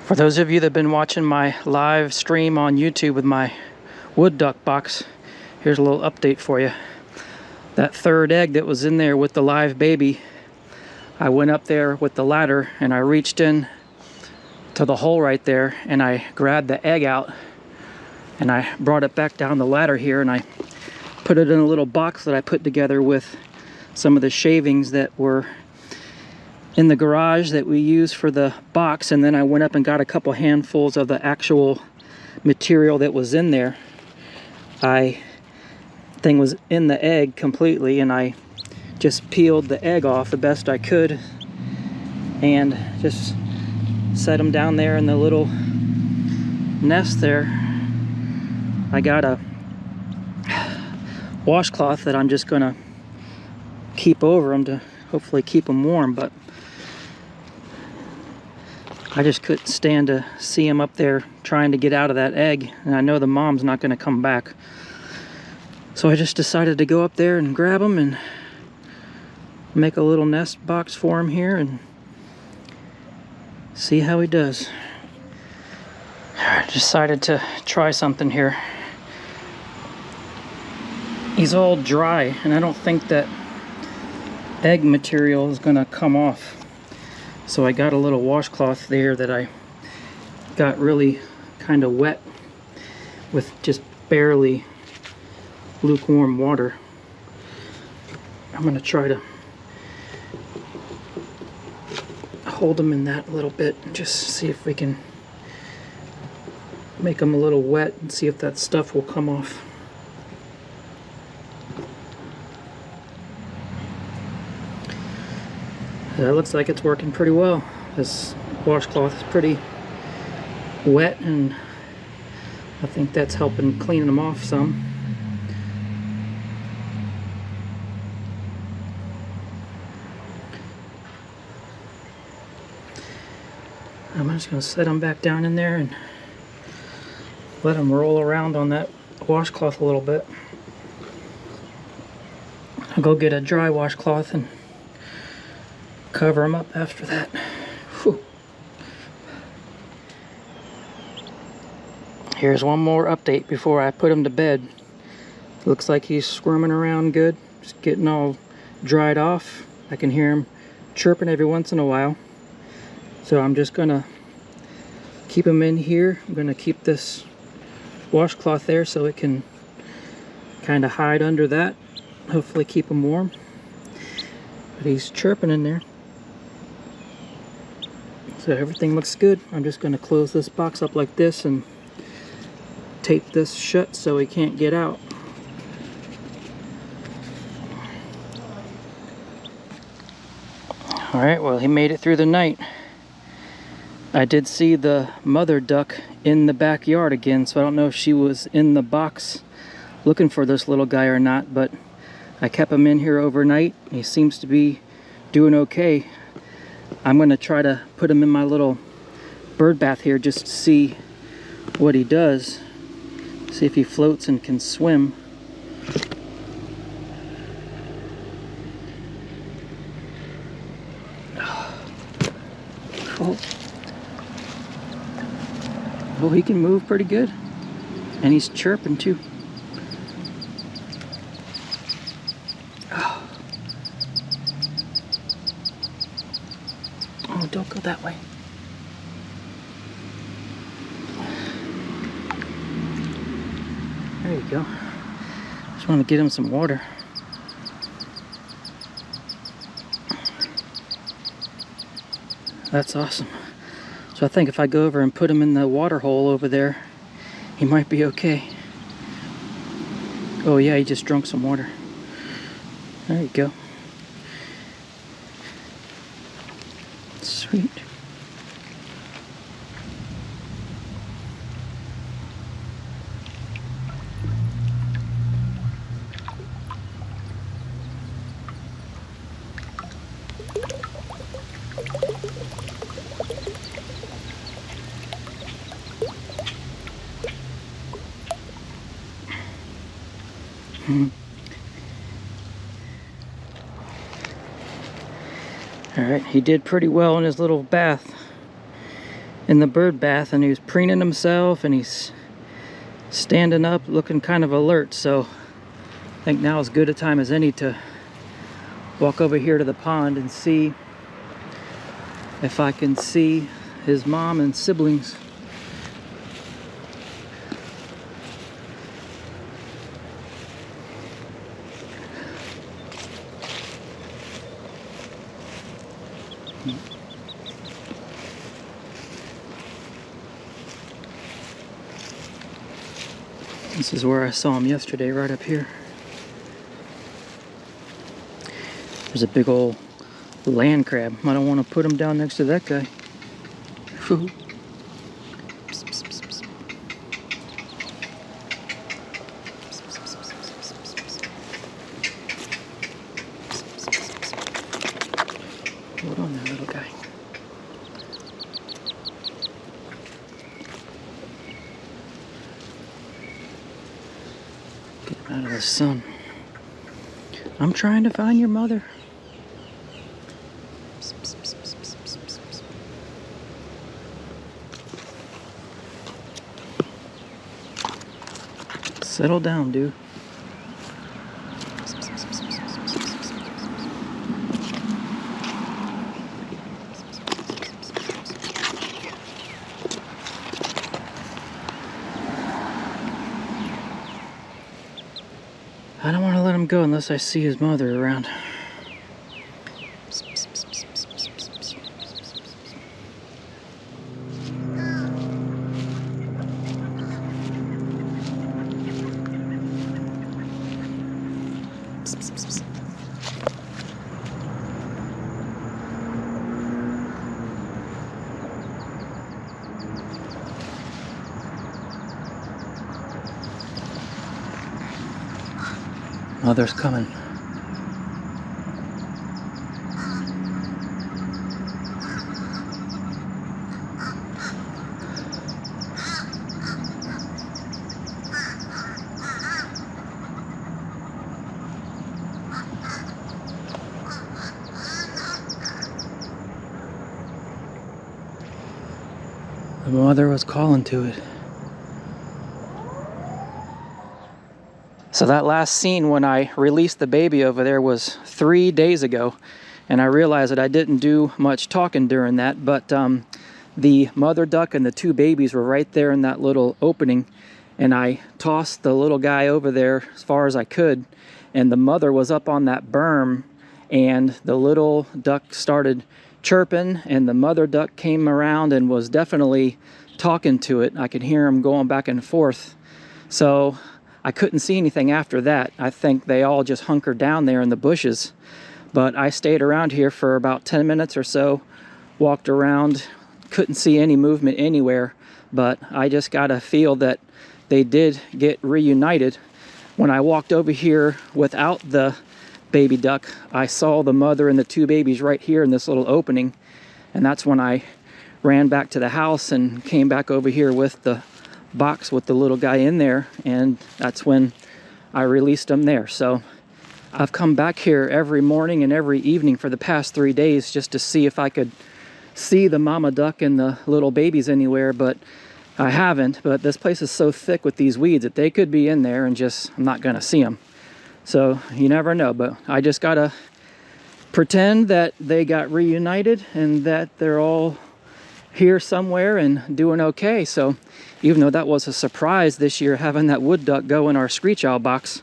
For those of you that have been watching my live stream on YouTube with my wood duck box, here's a little update for you. That third egg that was in there with the live baby, I went up there with the ladder and I reached in to the hole right there and I grabbed the egg out and I brought it back down the ladder here and I put it in a little box that I put together with some of the shavings that were in the garage that we use for the box, and then I went up and got a couple handfuls of the actual material that was in there. Thing was in the egg completely, and I just peeled the egg off the best I could and just set them down there in the little nest there. I got a washcloth that I'm just gonna keep over them to hopefully keep them warm, but I just couldn't stand to see him up there trying to get out of that egg, and I know the mom's not going to come back. So I just decided to go up there and grab him and make a little nest box for him here and see how he does. I decided to try something here. He's all dry, and I don't think that egg material is going to come off. So I got a little washcloth there that I got really kind of wet with just barely lukewarm water. I'm going to try to hold them in that a little bit and just see if we can make them a little wet and see if that stuff will come off. That looks like it's working pretty well. This washcloth is pretty wet and I think that's helping clean them off some. I'm just going to set them back down in there and let them roll around on that washcloth a little bit. I'll go get a dry washcloth and cover them up after that. Whew. Here's one more update before I put him to bed. Looks like he's squirming around good, just getting all dried off. I can hear him chirping every once in a while. So I'm just gonna keep him in here. I'm gonna keep this washcloth there so it can kind of hide under that. Hopefully keep him warm. But he's chirping in there. So everything looks good. I'm just going to close this box up like this and tape this shut so he can't get out. Alright, well, he made it through the night. I did see the mother duck in the backyard again, so I don't know if she was in the box looking for this little guy or not, but I kept him in here overnight. He seems to be doing okay. I'm going to try to put him in my little bird bath here just to see what he does. See if he floats and can swim. Cool. Oh, he can move pretty good. And he's chirping too. Oh, don't go that way. There you go. Just want to get him some water. That's awesome. So I think if I go over and put him in the water hole over there, he might be okay. Oh yeah, he just drank some water. There you go. Sweet. Alright, he did pretty well in his little bath. in the bird bath, and he was preening himself, and he's standing up looking kind of alert. So I think now is as good a time as any to walk over here to the pond and see if I can see his mom and siblings. This is where I saw him yesterday, right up here. There's a big old land crab. I don't want to put him down next to that guy. Hold on there, little guy. Get him out of the sun. I'm trying to find your mother. Settle down, dude. I don't want to let him go unless I see his mother around. Mother's coming. The mother was calling to it. So that last scene when I released the baby over there was 3 days ago, and I realized that I didn't do much talking during that, but the mother duck and the two babies were right there in that little opening, and I tossed the little guy over there as far as I could, and the mother was up on that berm, and the little duck started chirping, and the mother duck came around and was definitely talking to it. I could hear him going back and forth. So I couldn't see anything after that. I think they all just hunkered down there in the bushes. But I stayed around here for about 10 minutes or so, walked around, couldn't see any movement anywhere, but I just got a feel that they did get reunited. When I walked over here without the baby duck, I saw the mother and the two babies right here in this little opening, and that's when I ran back to the house and came back over here with the box with the little guy in there, and that's when I released them there. So I've come back here every morning and every evening for the past 3 days just to see if I could see the mama duck and the little babies anywhere, but I haven't. But this place is so thick with these weeds that they could be in there and just I'm not gonna see them. So you never know, but I just gotta pretend that they got reunited and that they're all here somewhere and doing okay. So even though that was a surprise this year, having that wood duck go in our screech owl box,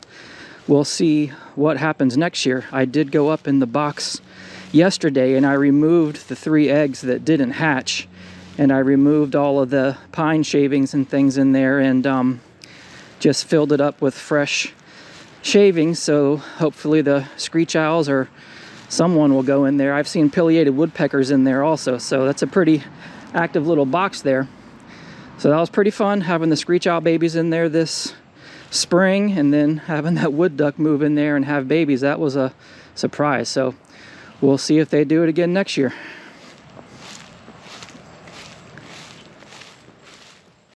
we'll see what happens next year. I did go up in the box yesterday and I removed the 3 eggs that didn't hatch, and I removed all of the pine shavings and things in there, and just filled it up with fresh shavings. So hopefully the screech owls or someone will go in there. I've seen pileated woodpeckers in there also, so that's a pretty active little box there. So that was pretty fun, having the screech owl babies in there this spring, and then having that wood duck move in there and have babies. That was a surprise. So we'll see if they do it again next year.